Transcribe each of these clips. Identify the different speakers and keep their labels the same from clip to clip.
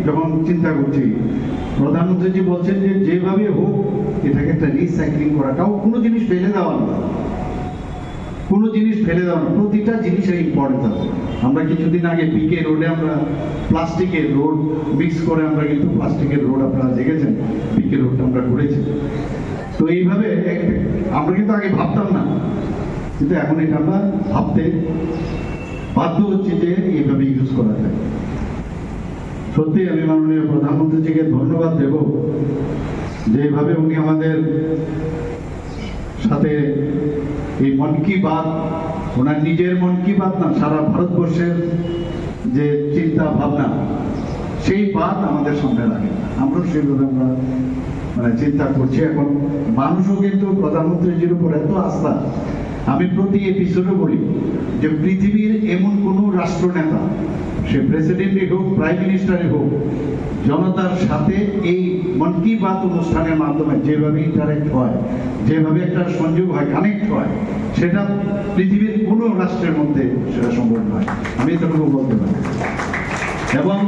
Speaker 1: যখন চিন্তা করছি, প্রধানমন্ত্রীজি বলছেন যে যেভাবে হোক এটাকে একটা রিসাইক্লিং করা, কোনো জিনিস ফেলে দেওয়া না, কোনো জিনিস ফেলে দেওয়া না, প্রতিটা জিনিসের ইম্পর্টেন্স আছে। আমরা কিছুদিন আগে পিকে রোডে আমরা প্লাস্টিকের রোড মিক্স করে আমরা কিন্তু প্লাস্টিকের রোড আপনারা দেখেছেন, পিকে রোডটা আমরা করেছি। তো এইভাবে আমরা কিন্তু আগে ভাবতাম না, কিন্তু এখন এটা আমরা ভাবতে বাধ্য হচ্ছে যে এইভাবে ইউজ করা যায়। সত্যি আমি মাননীয় প্রধানমন্ত্রীজিকে ধন্যবাদ দেব যে এইভাবে উনি আমাদের সাথে এই মন কি বাত, ওনার নিজের মন কি বাত না, সারা ভারতবর্ষের যে চিন্তা ভাবনা সেই বাত আমাদের সামনে রাখে। আমরাও সেইভাবে আমরা চিন্তা করছি। এখন মানুষও কিন্তু প্রধানমন্ত্রীজির উপর এত আস্থা, আমি প্রতি এপিসোডে বলি যে পৃথিবীর এমন কোনো রাষ্ট্রনেতা, সে প্রেসিডেন্টই হোক, প্রাইম মিনিস্টারই হোক, জনতার সাথে এই মন কি বাত অনুষ্ঠানের মাধ্যমে যেভাবে ইন্টারেক্ট হয়, যেভাবে একটা সংযোগ হয়, কানেক্ট হয়, সেটা পৃথিবীর কোনো রাষ্ট্রের মধ্যে সেটা সম্ভব নয়, আমি এতটুকু বলতে পারি। এবং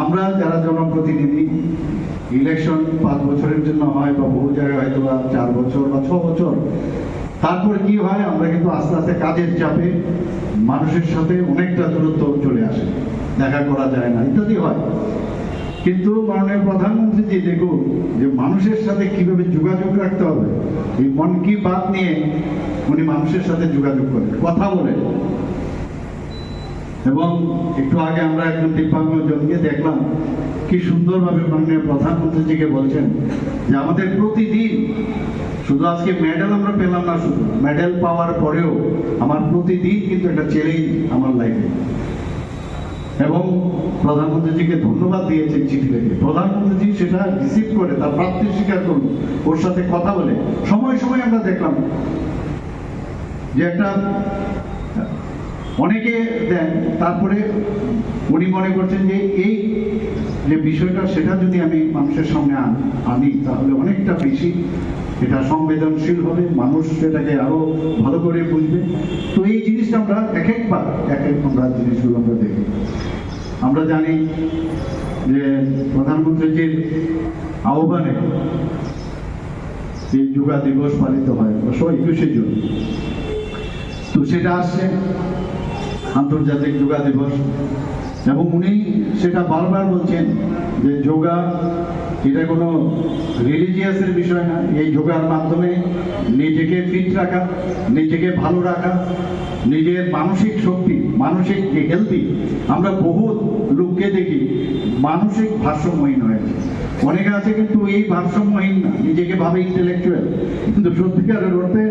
Speaker 1: আমরা যারা জনপ্রতিনিধি, ইলেকশন 5 বছরের জন্য হয় বা বহু জায়গায় হয়তো বা 4 বছর বা 6 বছর, তারপর কি হয়, আমরা কিন্তু আস্তে আস্তে কাজের চাপে মানুষের সাথে অনেকটা দূরত্ব চলে আসে, দেখা করা যায় না, ইত্যাদি হয়। কিন্তু মাননীয় প্রধানমন্ত্রীজি দেখুন যে মানুষের সাথে কিভাবে যোগাযোগ রাখতে হবে, এই মন কি বাত নিয়ে উনি মানুষের সাথে যোগাযোগ করেন, কথা বলেন। এবং একটু আগে আমরা একজন দিব্যাঙ্গজনকে দেখলাম কি সুন্দরভাবে মাননীয় প্রধানমন্ত্রীজিকে বলছেন যে আমাদের প্রতিদিন, শুধু আজকে মেডেল আমরা পেলাম না, শুধু মেডেল পাওয়ার পরেও আমার প্রতিদিন কিন্তু একটা চ্যালেঞ্জ আমার লাইফে। এবং প্রধানমন্ত্রীজিকে ধন্যবাদ দিয়েছেন চিঠি লিখে, প্রধানমন্ত্রীজি সেটা রিসিভ করে তার প্রাপ্তি স্বীকার করুন, ওর সাথে কথা বলে সময় সময় আমরা দেখলাম যে একটা অনেকে দেন, তারপরে উনি মনে করছেন যে এই যে বিষয়টা সেটা যদি আমি মানুষের সামনে আনি তাহলে অনেকটা বেশি এটা সংবেদনশীল হবে, মানুষ সেটাকে আরো ভালো করে বুঝবে। তো এই জিনিসটা আমরা এক একবার আমরা জিনিসগুলো আমরা দেখি। আমরা জানি যে প্রধানমন্ত্রীজির আহ্বানে এই যোগা দিবস পালিত হয় 21শে জুন, তো সেটা আসছে আন্তর্জাতিক যোগা দিবস। এবং উনি সেটা বারবার বলছেন যে যোগা এটা কোনো রিলিজিয়াসের বিষয় না, এই যোগার মাধ্যমে নিজেকে ফিট রাখা, নিজেকে ভালো রাখা, নিজের মানসিক শক্তি, মানসিক যে হেলদি, আমরা বহুত লোককে দেখি মানসিক ভারসাম্যহীন হয়েছে, অনেকে আছে কিন্তু এই ভারসাম্যহীন না, নিজেকে ভাবে ইন্টেলেকচুয়াল, কিন্তু সত্যিকারের অর্থে